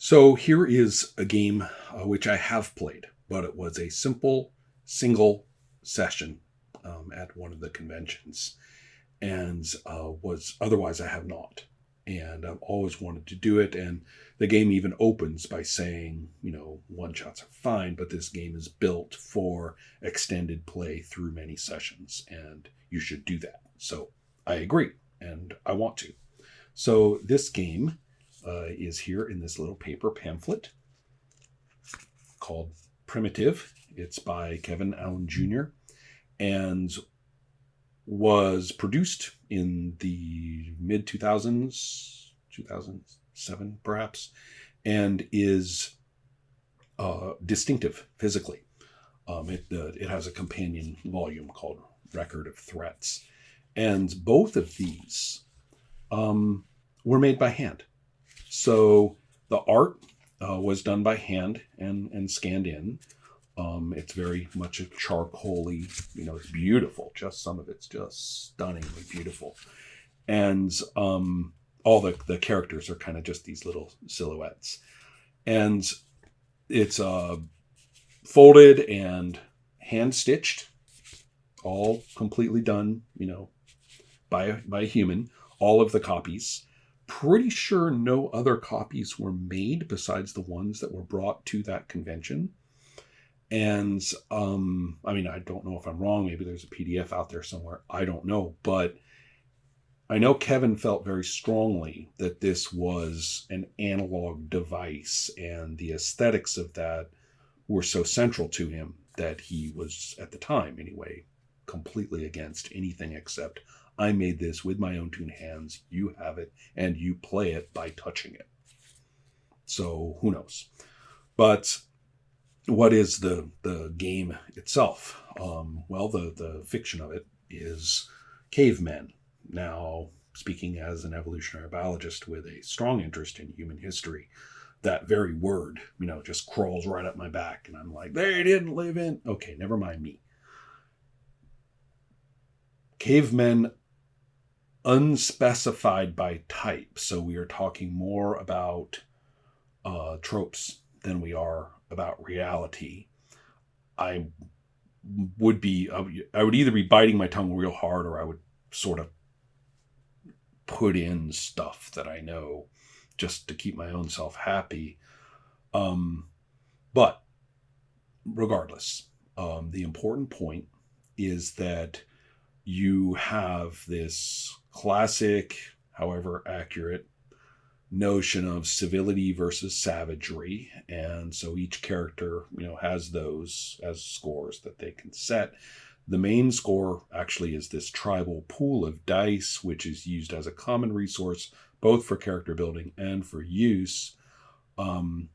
So here is a game which I have played, but it was a simple single session at one of the conventions, and was otherwise I have not. And I've always wanted to do it. And the game even opens by saying, one shots are fine, but this game is built for extended play through many sessions, and you should do that. So I agree, and I want to. So this game is here in this little paper pamphlet called Primitive. It's by Kevin Allen Jr. and was produced in the mid 2000s, 2007 perhaps, and is distinctive physically. It has a companion volume called Record of Threats. And both of these were made by hand. So the art was done by hand and scanned in. It's very much a charcoaly, it's beautiful. Just some of it's just stunningly beautiful. And all the characters are kind of just these little silhouettes. And it's folded and hand stitched, all completely done, by a human. All of the copies. Pretty sure no other copies were made besides the ones that were brought to that convention. And I don't know if I'm wrong. Maybe there's a PDF out there somewhere. I don't know. But I know Kevin felt very strongly that this was an analog device, and the aesthetics of that were so central to him that he was, at the time anyway, completely against anything except, I made this with my own two hands. You have it, and you play it by touching it. So who knows? But what is the game itself? The fiction of it is cavemen. Now, speaking as an evolutionary biologist with a strong interest in human history, that very word, just crawls right up my back, and I'm like, they didn't live in. Okay, never mind me. Cavemen unspecified by type. So we are talking more about tropes than we are about reality. I would either be biting my tongue real hard, or I would sort of put in stuff that I know just to keep my own self happy. But regardless, the important point is that you have this classic, however accurate, notion of civility versus savagery. And so each character, has those as scores that they can set. The main score actually is this tribal pool of dice, which is used as a common resource, both for character building and for use. And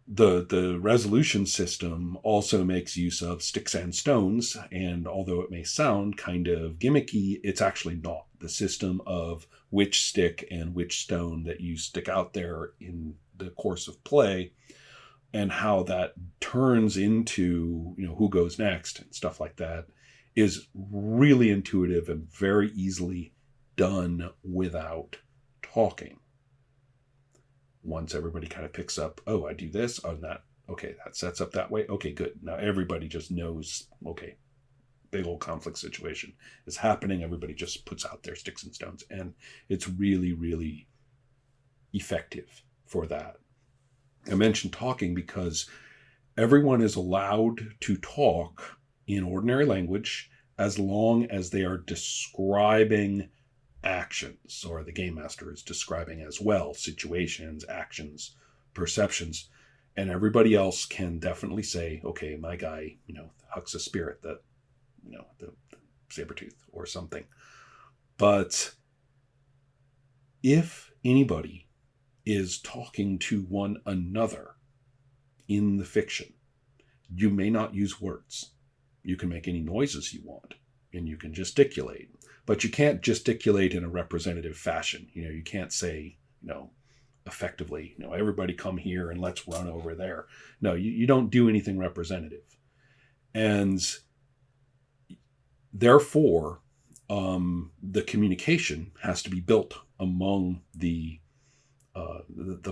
the resolution system also makes use of sticks and stones, and although it may sound kind of gimmicky, it's actually not. The system of which stick and which stone that you stick out there in the course of play, and how that turns into, who goes next and stuff like that, is really intuitive and very easily done without talking. Once everybody kind of picks up, oh, I do this, oh, that, okay, that sets up that way, okay, good. Now everybody just knows, okay, big old conflict situation is happening. Everybody just puts out their sticks and stones, and it's really, really effective for that. I mentioned talking because everyone is allowed to talk in ordinary language as long as they are describing actions, or the game master is describing as well situations, actions, perceptions, and everybody else can definitely say, okay, my guy, hucks a spirit that, the saber-tooth or something. But if anybody is talking to one another in the fiction, you may not use words. You can make any noises you want, and you can gesticulate. But you can't gesticulate in a representative fashion. You can't say, effectively, everybody come here and let's run over there. No, you don't do anything representative. And therefore, the communication has to be built among the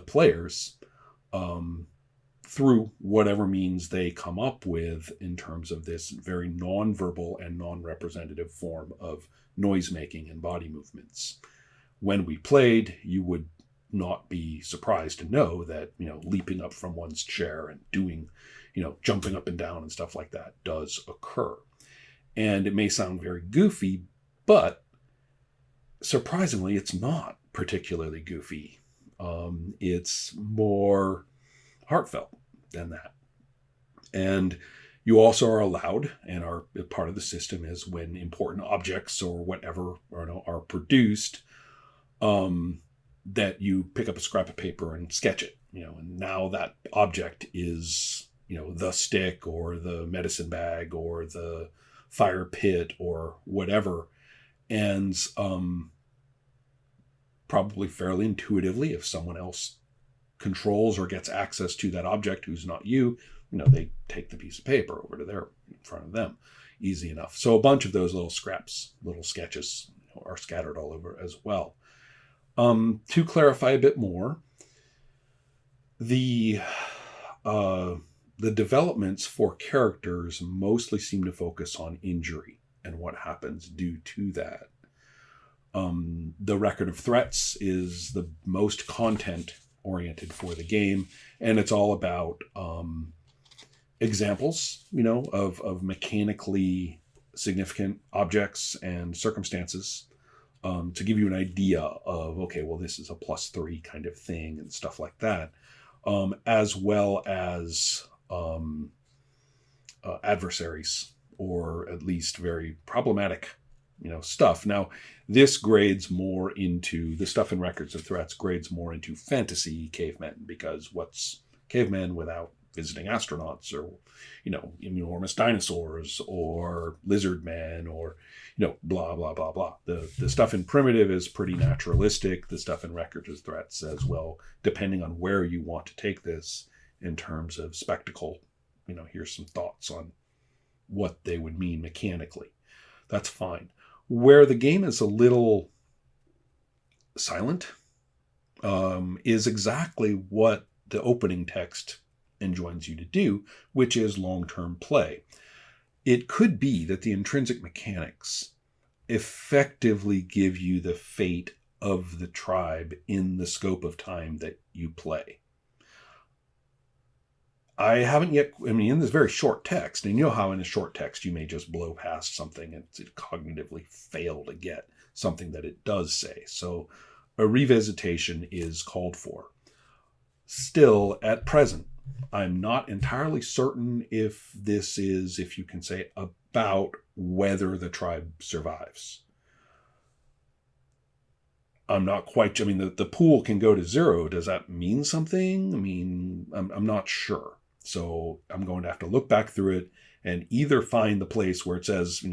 players through whatever means they come up with in terms of this very non-verbal and non-representative form of noise making and body movements. When we played, you would not be surprised to know that, leaping up from one's chair and doing, jumping up and down and stuff like that does occur. And it may sound very goofy, but surprisingly, it's not particularly goofy. It's more heartfelt than that. And you also are allowed, and are part of the system is when important objects or whatever are produced, that you pick up a scrap of paper and sketch it, and now that object is, the stick or the medicine bag or the fire pit or whatever. And probably fairly intuitively, if someone else controls or gets access to that object who's not you, they take the piece of paper over to their in front of them. Easy enough. So a bunch of those little scraps, little sketches are scattered all over as well. To clarify a bit more, the developments for characters mostly seem to focus on injury and what happens due to that. The record of threats is the most content-oriented for the game, and it's all about examples, of mechanically significant objects and circumstances, to give you an idea of, okay, well, this is a +3 kind of thing and stuff like that, as well as adversaries, or at least very problematic, stuff. Now, this grades more into, the stuff in Records of Threats grades more into fantasy cavemen, because what's cavemen without visiting astronauts, or, enormous dinosaurs, or lizard men, or, blah, blah, blah, blah. The stuff in Primitive is pretty naturalistic. The stuff in Records of Threats as well, depending on where you want to take this in terms of spectacle, here's some thoughts on what they would mean mechanically. That's fine. Where the game is a little silent is exactly what the opening text enjoins you to do, which is long-term play. It could be that the intrinsic mechanics effectively give you the fate of the tribe in the scope of time that you play. I haven't yet, in this very short text, and you know how in a short text you may just blow past something and cognitively fail to get something that it does say. So a revisitation is called for. Still, at present, I'm not entirely certain if this is, if you can say, about whether the tribe survives. I'm not quite, the pool can go to 0. Does that mean something? I'm not sure. So I'm going to have to look back through it and either find the place where it says,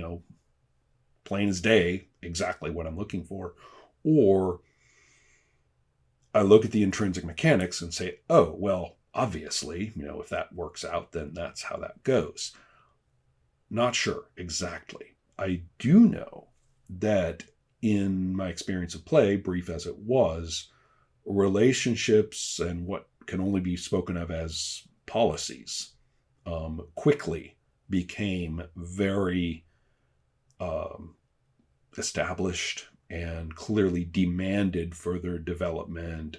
plain as day, exactly what I'm looking for, or I look at the intrinsic mechanics and say, oh, well, obviously, if that works out, then that's how that goes. Not sure exactly. I do know that in my experience of play, brief as it was, relationships and what can only be spoken of as policies quickly became very established and clearly demanded further development,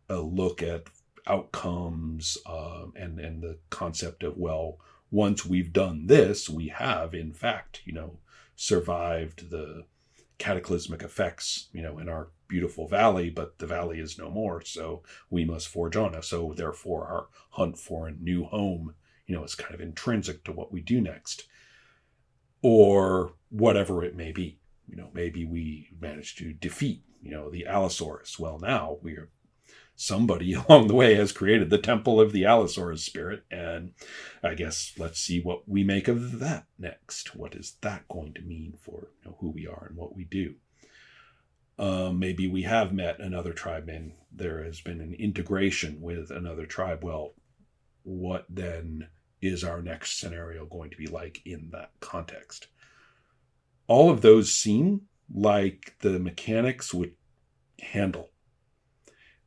a look at outcomes, and the concept of, well, once we've done this, we have, in fact, survived the cataclysmic effects, in our beautiful valley, but the valley is no more, so we must forge on. So therefore our hunt for a new home, is kind of intrinsic to what we do next, or whatever it may be. Maybe we managed to defeat, the Allosaurus. Well, now somebody along the way has created the temple of the Allosaurus spirit, and I guess let's see what we make of that next. What is that going to mean for who we are and what we do? Maybe we have met another tribe and there has been an integration with another tribe. Well, what then is our next scenario going to be like in that context? All of those seem like the mechanics would handle.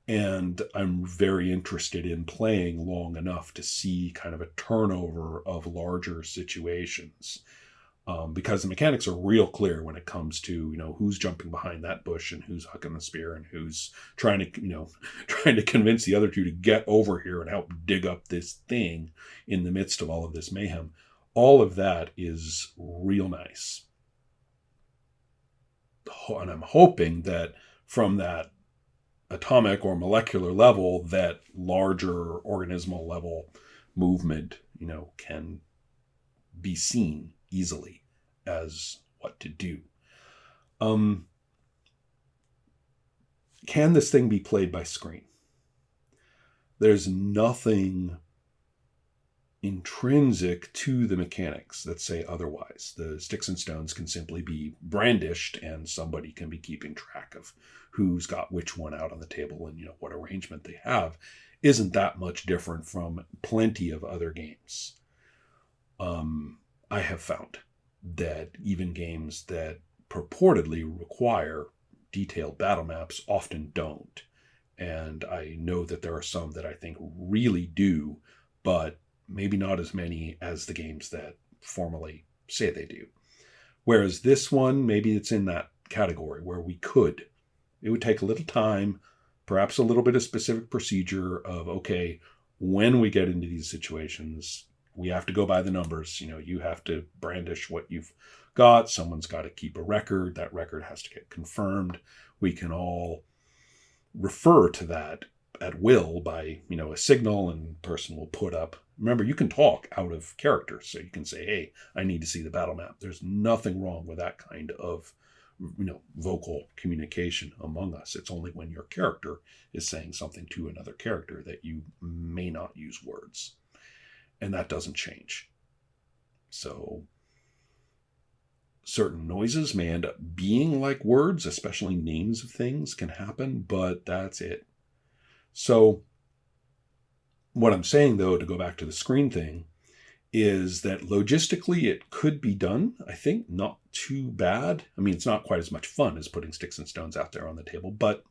And I'm very interested in playing long enough to see kind of a turnover of larger situations. Because the mechanics are real clear when it comes to, who's jumping behind that bush and who's hucking the spear and who's trying to, trying to convince the other two to get over here and help dig up this thing in the midst of all of this mayhem. All of that is real nice. And I'm hoping that from that atomic or molecular level, that larger organismal level movement, can be seen easily as what to do. Can this thing be played by screen? There's nothing intrinsic to the mechanics that say otherwise. The sticks and stones can simply be brandished and somebody can be keeping track of who's got which one out on the table and what arrangement they have. Isn't that much different from plenty of other games. I have found that even games that purportedly require detailed battle maps often don't. And I know that there are some that I think really do, but maybe not as many as the games that formally say they do. Whereas this one, maybe it's in that category where it would take a little time, perhaps a little bit of specific procedure of, okay, when we get into these situations, we have to go by the numbers. You have to brandish what you've got. Someone's got to keep a record. That record has to get confirmed. We can all refer to that at will by, a signal, and person will put up. Remember, you can talk out of character. So you can say, hey, I need to see the battle map. There's nothing wrong with that kind of, vocal communication among us. It's only when your character is saying something to another character that you may not use words. And that doesn't change. So certain noises may end up being like words, especially names of things can happen, but that's it. So what I'm saying, though, to go back to the screen thing, is that logistically it could be done. I think not too bad. I mean, it's not quite as much fun as putting sticks and stones out there on the table, but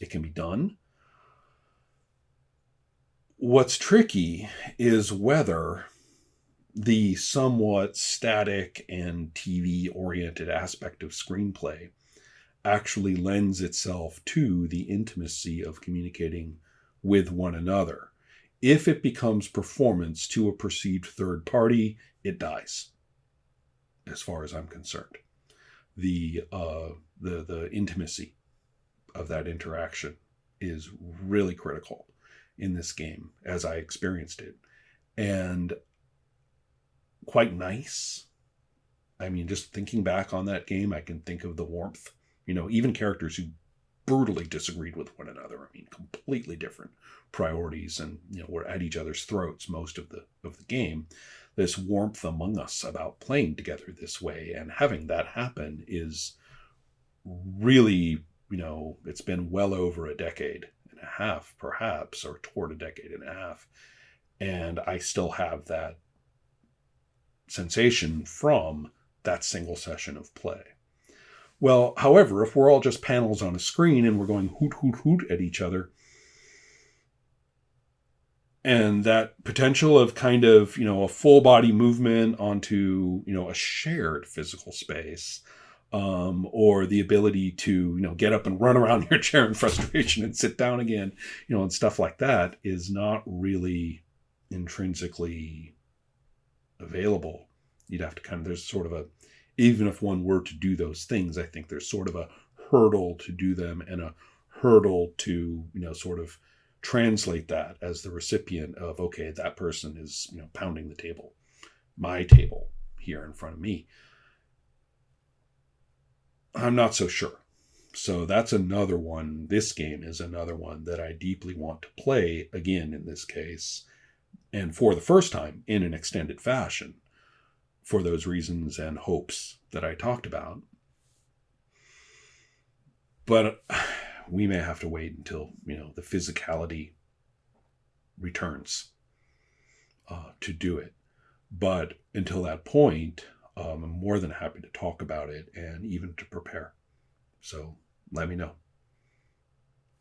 it can be done. What's tricky is whether the somewhat static and TV-oriented aspect of screenplay actually lends itself to the intimacy of communicating with one another. If it becomes performance to a perceived third party, it dies, as far as I'm concerned. The intimacy of that interaction is really critical in this game, as I experienced it. And quite nice. I mean, just thinking back on that game, I can think of the warmth. Even characters who brutally disagreed with one another. I mean, completely different priorities, and we're at each other's throats most of the game. This warmth among us about playing together this way and having that happen is really, it's been well over a decade and a half, perhaps, or toward a decade and a half, and I still have that sensation from that single session of play. Well, however, if we're all just panels on a screen and we're going hoot, hoot, hoot at each other, and that potential of kind of, a full body movement onto, a shared physical space, or the ability to, get up and run around your chair in frustration and sit down again, and stuff like that is not really intrinsically available. You'd have to there's sort of even if one were to do those things, I think there's sort of a hurdle to do them and a hurdle to, sort of translate that as the recipient of, okay, that person is, pounding the table, my table here in front of me. I'm not so sure. So that's another one. This game is another one that I deeply want to play again in this case, and for the first time in an extended fashion, for those reasons and hopes that I talked about. But we may have to wait until, the physicality returns to do it. But until that point, I'm more than happy to talk about it and even to prepare. So let me know.